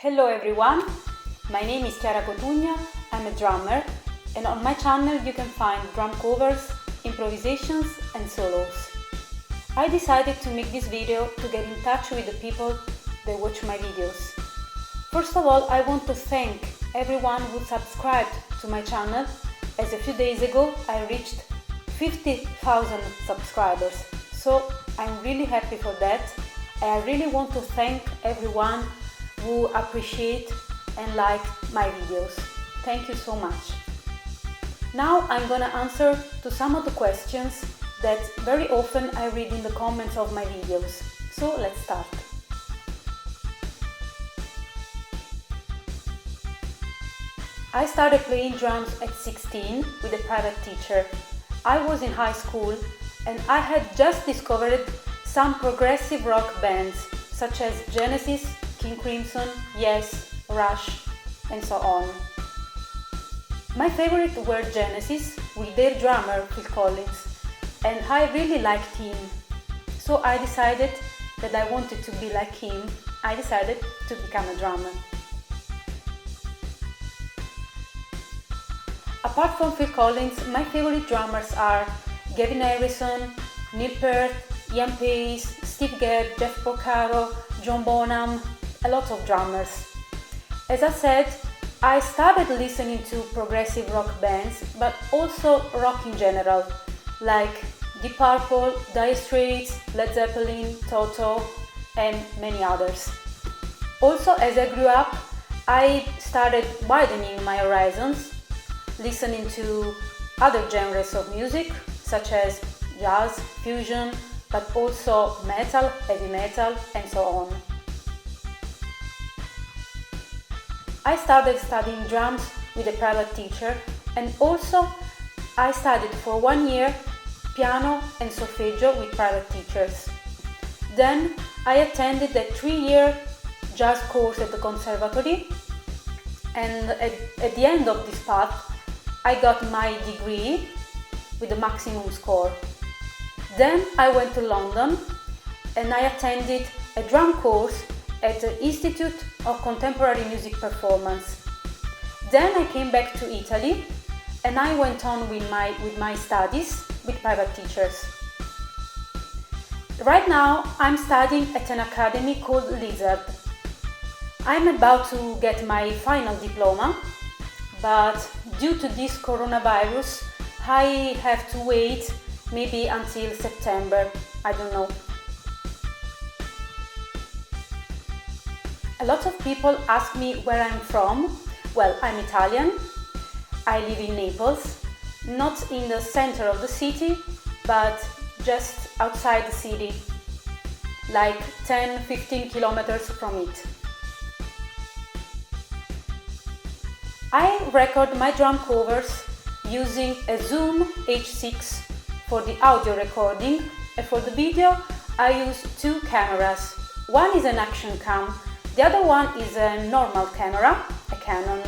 Hello everyone, my name is Chiara Cotugno, I'm a drummer, and on my channel you can find drum covers, improvisations and solos. I decided to make this video to get in touch with the people that watch my videos. First of all, I want to thank everyone who subscribed to my channel, as a few days ago I reached 50,000 subscribers, so I'm really happy for that. I really want to thank everyone who appreciate and like my videos. Thank you so much. Now I'm gonna answer to some of the questions that very often I read in the comments of my videos. So let's start. I started playing drums at 16 with a private teacher. I was in high school and I had just discovered some progressive rock bands such as Genesis, King Crimson, Yes, Rush, and so on. My favorite were Genesis with their drummer Phil Collins, and I really liked him. So I decided that I wanted to be like him. I decided to become a drummer. Apart from Phil Collins, my favorite drummers are Gavin Harrison, Neil Peart, Ian Pace, Steve Gadd, Jeff Porcaro, John Bonham, a lot of drummers. As I said, I started listening to progressive rock bands, but also rock in general, like Deep Purple, Dire Straits, Led Zeppelin, Toto, and many others. Also, as I grew up, I started widening my horizons, listening to other genres of music, such as jazz, fusion, but also metal, heavy metal, and so on. I started studying drums with a private teacher, and also I studied for 1 year piano and solfeggio with private teachers. Then I attended a 3-year jazz course at the conservatory, and at the end of this path I got my degree with the maximum score. Then I went to London and I attended a drum course at the Institute of Contemporary Music Performance. Then I came back to Italy and I went on with my studies with private teachers. Right now I'm studying at an academy called Lizard. I'm about to get my final diploma, but due to this coronavirus I have to wait maybe until September, I don't know. A lot of people ask me where I'm from. Well, I'm Italian. I live in Naples, not in the center of the city, but just outside the city, like 10-15 kilometers from it. I record my drum covers using a Zoom H6 for the audio recording, and for the video I use 2 cameras. One is an action cam, the other one is a normal camera, a Canon.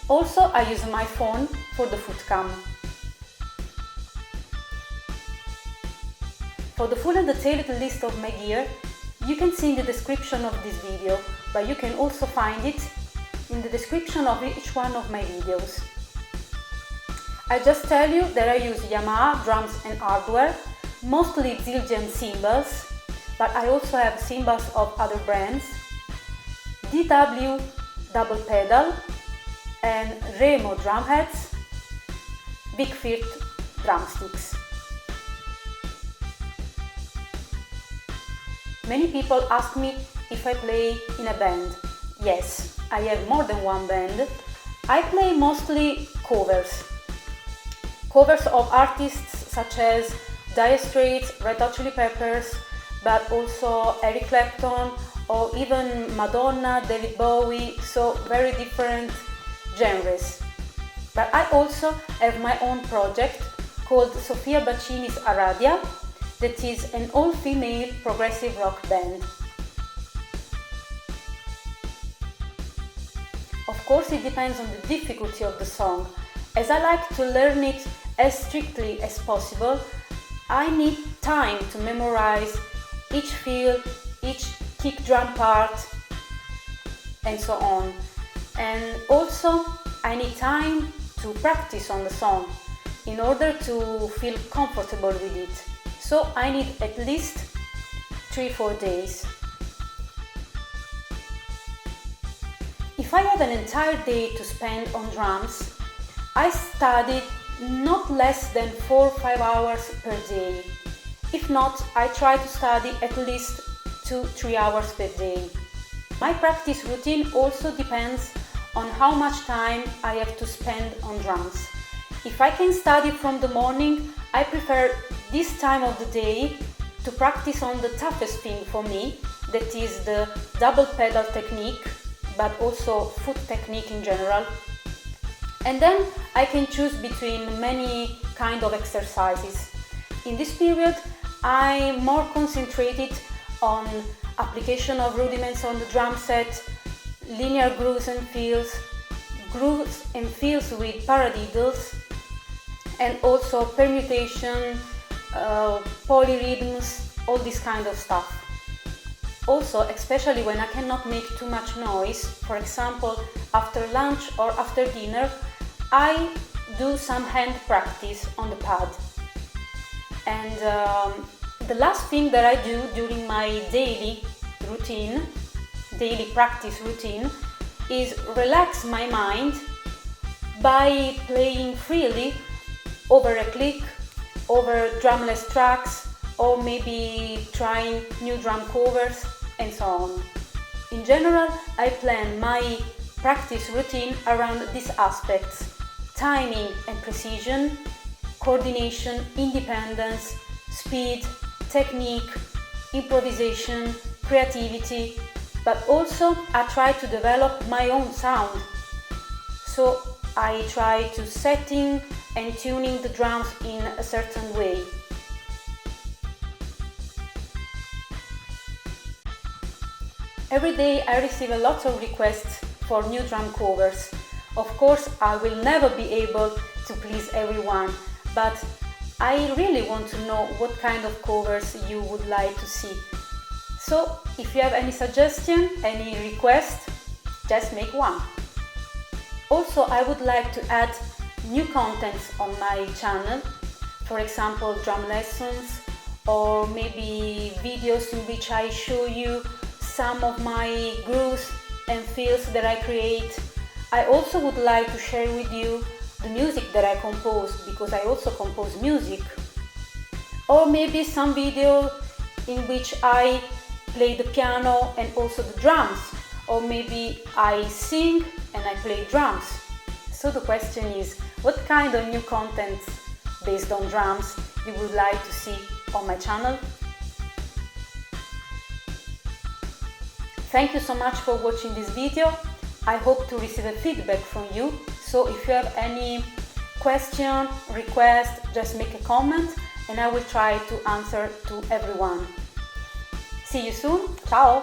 Also I use my phone for the foot cam. For the full and detailed list of my gear, you can see in the description of this video, but you can also find it in the description of each one of my videos. I just tell you that I use Yamaha drums and hardware, mostly Zildjian cymbals, but I also have cymbals of other brands, DW double pedal and Remo Drumheads, Vic Firth drumsticks. Many people ask me if I play in a band. Yes, I have more than one band. I play mostly covers. Covers of artists such as Dire Straits, Red Hot Chili Peppers, but also Eric Clapton or even Madonna, David Bowie, so very different genres. But I also have my own project called Sofia Baccini's Aradia, that is an all-female progressive rock band. Of course, it depends on the difficulty of the song. As I like to learn it as strictly as possible, I need time to memorize each fill, each kick drum part, and so on. And also I need time to practice on the song in order to feel comfortable with it. So I need at least 3-4 days. If I have an entire day to spend on drums, I study not less than 4 or 5 hours per day. If not, I try to study at least 2-3 hours per day. My practice routine also depends on how much time I have to spend on drums. If I can study from the morning, I prefer this time of the day to practice on the toughest thing for me, that is the double pedal technique, but also foot technique in general. And then I can choose between many kind of exercises. In this period, I'm more concentrated on application of rudiments on the drum set, linear grooves and fills with paradiddles, and also permutation, polyrhythms, all this kind of stuff. Also, especially when I cannot make too much noise, for example, after lunch or after dinner, I do some hand practice on the pad. And the last thing that I do during my daily practice routine, is relax my mind by playing freely over a click, over drumless tracks, or maybe trying new drum covers and so on. In general, I plan my practice routine around these aspects: timing and precision, coordination, independence, speed, technique, improvisation, creativity, but also I try to develop my own sound. So I try to setting and tuning the drums in a certain way. Every day I receive a lot of requests for new drum covers. Of course, I will never be able to please everyone, but I really want to know what kind of covers you would like to see. So, if you have any suggestion, any request, just make one. Also, I would like to add new contents on my channel, for example, drum lessons, or maybe videos in which I show you some of my grooves and fills that I create. I also would like to share with you the music that I compose, because I also compose music. Or maybe some video in which I play the piano and also the drums. Or maybe I sing and I play drums. So the question is, what kind of new content based on drums you would like to see on my channel? Thank you so much for watching this video. I hope to receive a feedback from you. So if you have any question, request, just make a comment and I will try to answer to everyone. See you soon. Ciao!